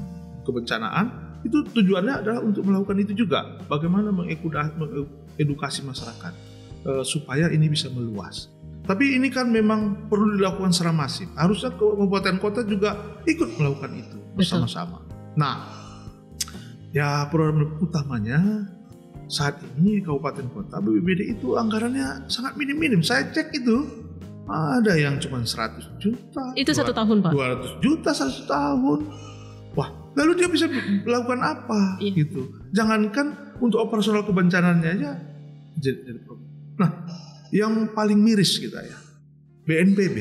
kebencanaan. Itu tujuannya adalah untuk melakukan itu juga, bagaimana mengedukasi masyarakat supaya ini bisa meluas. Tapi ini kan memang perlu dilakukan secara masif. Harusnya kabupaten kota juga ikut melakukan itu bersama-sama. Nah, ya program utamanya saat ini kabupaten kota BPBD itu anggarannya sangat minim. Saya cek itu ada yang cuma 100 juta. Itu 1 tahun Pak? 200 juta 1 tahun. Wah, lalu dia bisa melakukan apa gitu? Jangankan untuk operasional kebencananya aja jadi problem. Nah, yang paling miris kita ya, BNPB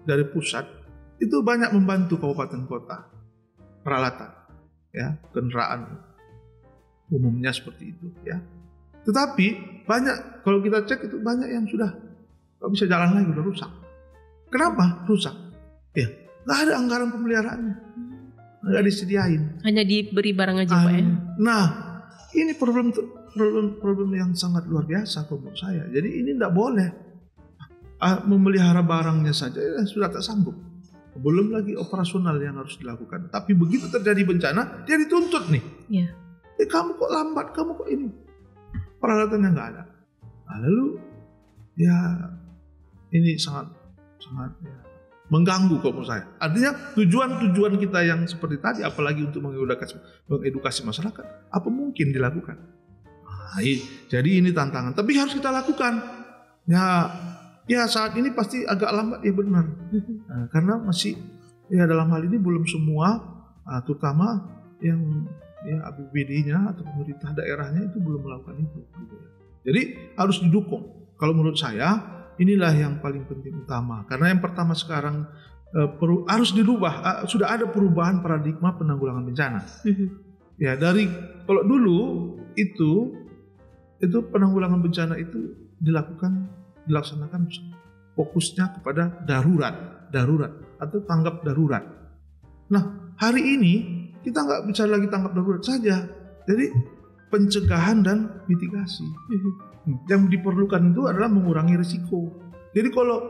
dari pusat itu banyak membantu kabupaten kota peralatan, ya, kendaraan umumnya seperti itu, ya. Tetapi banyak, kalau kita cek itu banyak yang sudah nggak bisa jalan lagi, udah rusak. Kenapa rusak? Ya, nggak ada anggaran pemeliharaannya, nggak disediain. Hanya diberi barang aja Pak ya. Nah, ini problem yang sangat luar biasa menurut saya. Jadi ini nggak boleh memelihara barangnya saja sudah tak sanggup. Belum lagi operasional yang harus dilakukan. Tapi begitu terjadi bencana, dia dituntut nih. Yeah. Kamu kok lambat, kamu kok ini. Peralatannya nggak ada. Nah, lalu ya ini sangat ya, mengganggu kalau menurut saya. Artinya tujuan kita yang seperti tadi, apalagi untuk mengedukasi masyarakat, apa mungkin dilakukan? Nah, jadi ini tantangan. Tapi harus kita lakukan. Ya saat ini pasti agak lambat ya benar. Nah, karena masih ya dalam hal ini belum semua, terutama yang ya APBD-nya atau pemerintah daerahnya itu belum melakukan itu. Jadi harus didukung. Kalau menurut saya inilah yang paling penting utama. Karena yang pertama sekarang harus dirubah. Sudah ada perubahan paradigma penanggulangan bencana. Ya dari kalau dulu itu penanggulangan bencana itu dilaksanakan fokusnya kepada darurat atau tanggap darurat. Nah hari ini kita nggak bisa lagi tanggap darurat saja. Jadi pencegahan dan mitigasi. Yang diperlukan itu adalah mengurangi risiko. Jadi kalau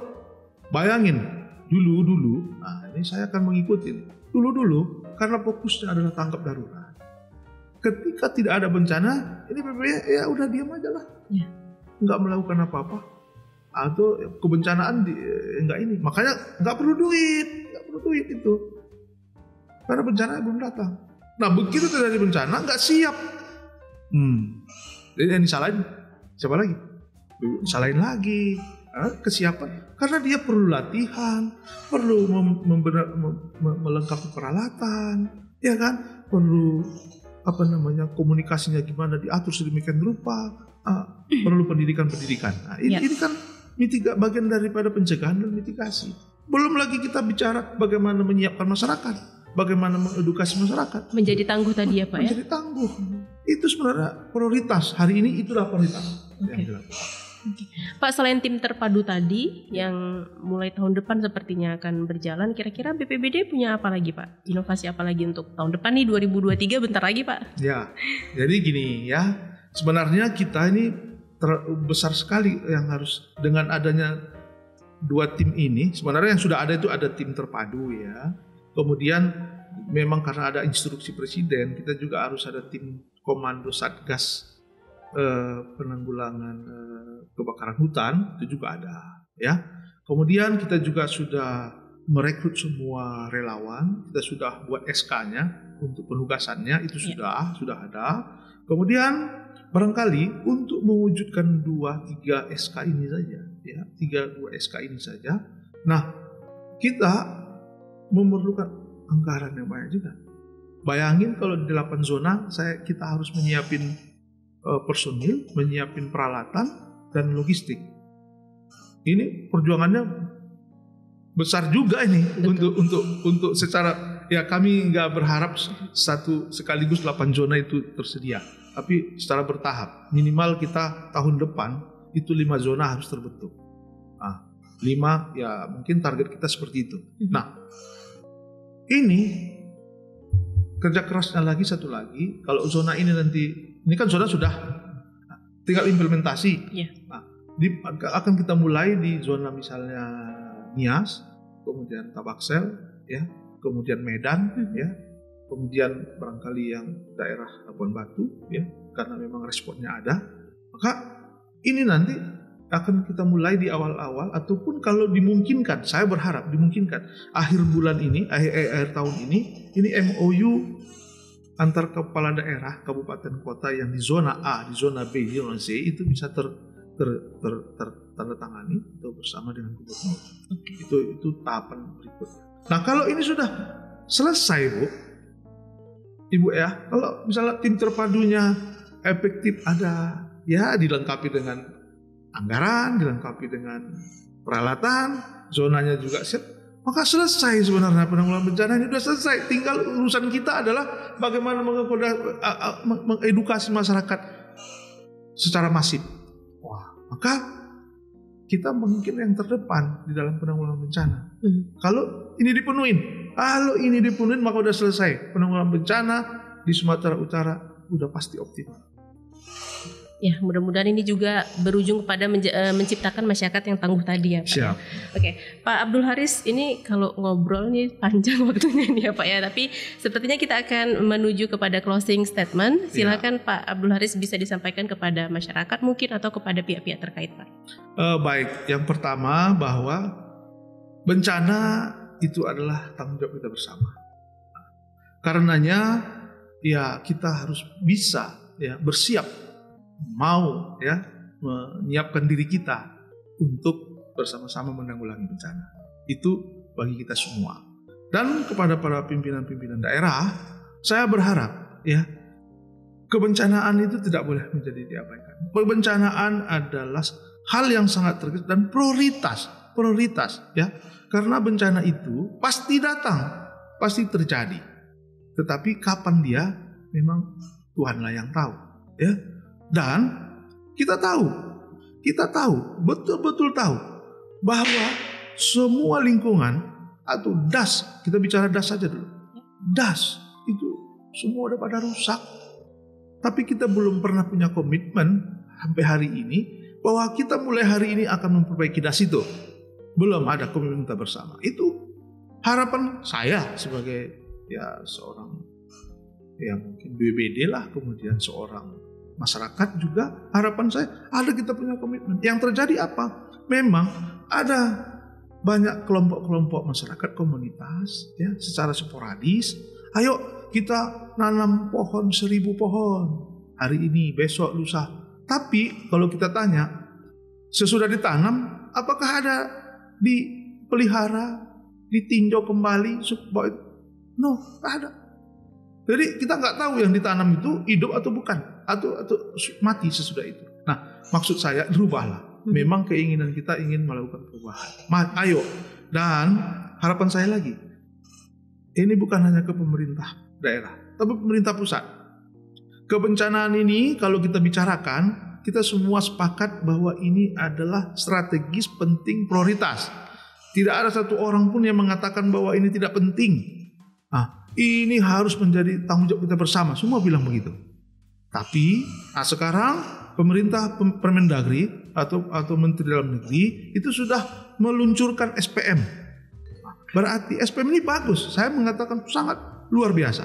bayangin dulu, nah ini saya akan mengikuti. Dulu karena fokusnya adalah tanggap darurat. Ketika tidak ada bencana, ini PPBD ya udah diam aja lah. Nggak melakukan apa-apa. Atau kebencanaan nggak ini. Makanya nggak perlu duit itu. Karena bencana belum datang. Nah begitu terjadi bencana nggak siap. Jadi yang disalahin siapa lagi? Disalahin lagi. Kesiapan. Karena dia perlu latihan, perlu melengkapi peralatan, ya kan? Perlu komunikasinya gimana diatur sedemikian rupa. Perlu pendidikan. Nah, ini kan bagian daripada pencegahan dan mitigasi. Belum lagi kita bicara bagaimana menyiapkan masyarakat. Bagaimana mengedukasi masyarakat. Menjadi tangguh tadi ya Pak ya? Menjadi tangguh. Itu sebenarnya prioritas. Hari ini itulah prioritas yang dilakukan. Pak, selain tim terpadu tadi yang mulai tahun depan sepertinya akan berjalan, kira-kira BPBD punya apa lagi Pak? Inovasi apa lagi untuk tahun depan nih 2023 bentar lagi Pak? Ya, jadi gini ya. Sebenarnya kita ini besar sekali yang harus dengan adanya 2 tim ini. Sebenarnya yang sudah ada itu ada tim terpadu ya. Kemudian memang karena ada instruksi presiden, kita juga harus ada tim komando satgas penanggulangan kebakaran hutan, itu juga ada ya. Kemudian kita juga sudah merekrut semua relawan, kita sudah buat SK-nya untuk penugasannya, itu sudah ada. Kemudian barangkali untuk mewujudkan 2-3 SK ini saja ya, 3-2 SK ini saja. Nah, kita memerlukan anggaran yang banyak juga. Bayangin kalau di 8 zona kita harus menyiapin personil, menyiapin peralatan dan logistik. Ini perjuangannya besar juga ini. Betul. untuk secara ya kami nggak berharap sekaligus 8 zona itu tersedia, tapi secara bertahap. Minimal kita tahun depan itu 5 zona harus terbentuk. 5 ya mungkin target kita seperti itu. Nah, ini kerja kerasnya lagi satu lagi. Kalau zona ini nanti, ini kan zona sudah tinggal implementasi. Iya. Nah, akan kita mulai di zona misalnya Nias, kemudian Tabaksel, ya, kemudian Medan, ya, kemudian barangkali yang daerah Labuan Batu, ya, karena memang responnya ada. Maka ini nanti akan kita mulai di awal-awal, ataupun kalau dimungkinkan, saya berharap dimungkinkan akhir bulan ini, akhir tahun ini MOU antar kepala daerah, kabupaten kota yang di zona A, di zona B, di zona C itu bisa tertandatangani atau bersama dengan gubernur. Itu tahapan berikutnya. Nah, kalau ini sudah selesai, Ibu ya, kalau misalnya tim terpadunya efektif ada, ya dilengkapi dengan anggaran, dilengkapi dengan peralatan, zonanya juga siap, maka selesai sebenarnya penanggulangan bencana ini sudah selesai. Tinggal urusan kita adalah bagaimana mengedukasi masyarakat secara masif. Wah, maka kita mungkin yang terdepan di dalam penanggulangan bencana. Kalau ini dipenuhin, maka sudah selesai penanggulangan bencana di Sumatera Utara, udah pasti optimal. Ya, mudah-mudahan ini juga berujung kepada menciptakan masyarakat yang tangguh tadi ya Pak. Siap. Oke, Pak Abdul Haris, ini kalau ngobrol nih panjang waktunya nih ya Pak ya. Tapi sepertinya kita akan menuju kepada closing statement. Silakan Pak Abdul Haris bisa disampaikan kepada masyarakat mungkin atau kepada pihak-pihak terkait Pak. Baik, yang pertama bahwa bencana itu adalah tanggung jawab kita bersama. Karenanya ya kita harus bisa ya bersiap, mau ya menyiapkan diri kita untuk bersama-sama menanggulangi bencana. Itu bagi kita semua. Dan kepada para pimpinan-pimpinan daerah, saya berharap ya kebencanaan itu tidak boleh menjadi diabaikan. Kebencanaan adalah hal yang sangat terkait dan prioritas ya. Karena bencana itu pasti datang, pasti terjadi. Tetapi kapan dia memang Tuhanlah yang tahu ya. Dan kita tahu, betul-betul tahu bahwa semua lingkungan atau das, kita bicara das saja dulu. Das itu semua udah pada rusak. Tapi kita belum pernah punya komitmen sampai hari ini bahwa kita mulai hari ini akan memperbaiki das itu. Belum ada komitmen kita bersama. Itu harapan saya sebagai ya seorang yang mungkin BBD lah, kemudian seorang masyarakat juga, harapan saya ada kita punya komitmen. Yang terjadi apa? Memang ada banyak kelompok-kelompok masyarakat, komunitas ya secara sporadis. Ayo kita nanam pohon 1000 pohon hari ini, besok, lusa. Tapi kalau kita tanya, sesudah ditanam apakah ada dipelihara, ditinjau kembali supaya no, tak ada. Jadi kita nggak tahu yang ditanam itu hidup atau bukan, atau mati sesudah itu. Nah, maksud saya rubahlah. Memang keinginan kita ingin melakukan perubahan. Ayo. Dan harapan saya lagi, ini bukan hanya ke pemerintah daerah, tapi pemerintah pusat. Kebencanaan ini kalau kita bicarakan, kita semua sepakat bahwa ini adalah strategis, penting, prioritas. Tidak ada satu orang pun yang mengatakan bahwa ini tidak penting. Nah, ini harus menjadi tanggung jawab kita bersama. Semua bilang begitu. Tapi sekarang pemerintah Permendagri atau Menteri Dalam Negeri itu sudah meluncurkan SPM. Berarti SPM ini bagus. Saya mengatakan sangat luar biasa.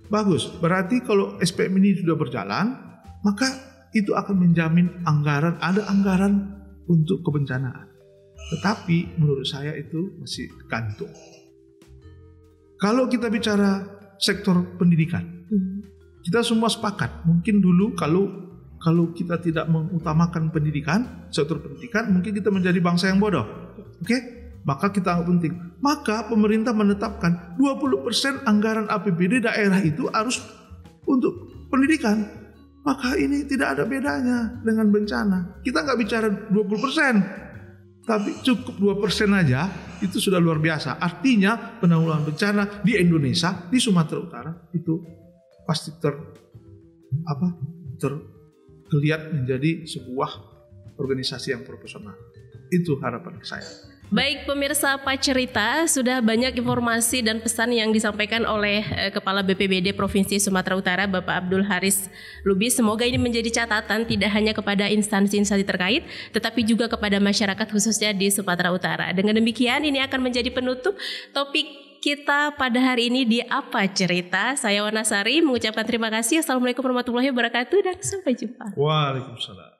Bagus. Berarti kalau SPM ini sudah berjalan, maka itu akan menjamin ada anggaran untuk kebencanaan. Tetapi menurut saya itu masih gantung. Kalau kita bicara sektor pendidikan, kita semua sepakat. Mungkin dulu kalau kita tidak mengutamakan pendidikan, sektor pendidikan, mungkin kita menjadi bangsa yang bodoh. Oke? Maka kita anggap penting. Maka pemerintah menetapkan 20% anggaran APBD daerah itu harus untuk pendidikan. Maka ini tidak ada bedanya dengan bencana. Kita nggak bicara 20%, tapi cukup 2% aja itu sudah luar biasa. Artinya penanggulangan bencana di Indonesia, di Sumatera Utara itu pasti terlihat menjadi sebuah organisasi yang profesional. Itu harapan saya. Baik pemirsa Apa Cerita, sudah banyak informasi dan pesan yang disampaikan oleh Kepala BPBD Provinsi Sumatera Utara Bapak Abdul Haris Lubis. Semoga ini menjadi catatan tidak hanya kepada instansi-instansi terkait, tetapi juga kepada masyarakat khususnya di Sumatera Utara. Dengan demikian ini akan menjadi penutup topik kita pada hari ini di Apa Cerita. Saya Wanasari mengucapkan terima kasih. Assalamualaikum warahmatullahi wabarakatuh dan sampai jumpa. Waalaikumsalam.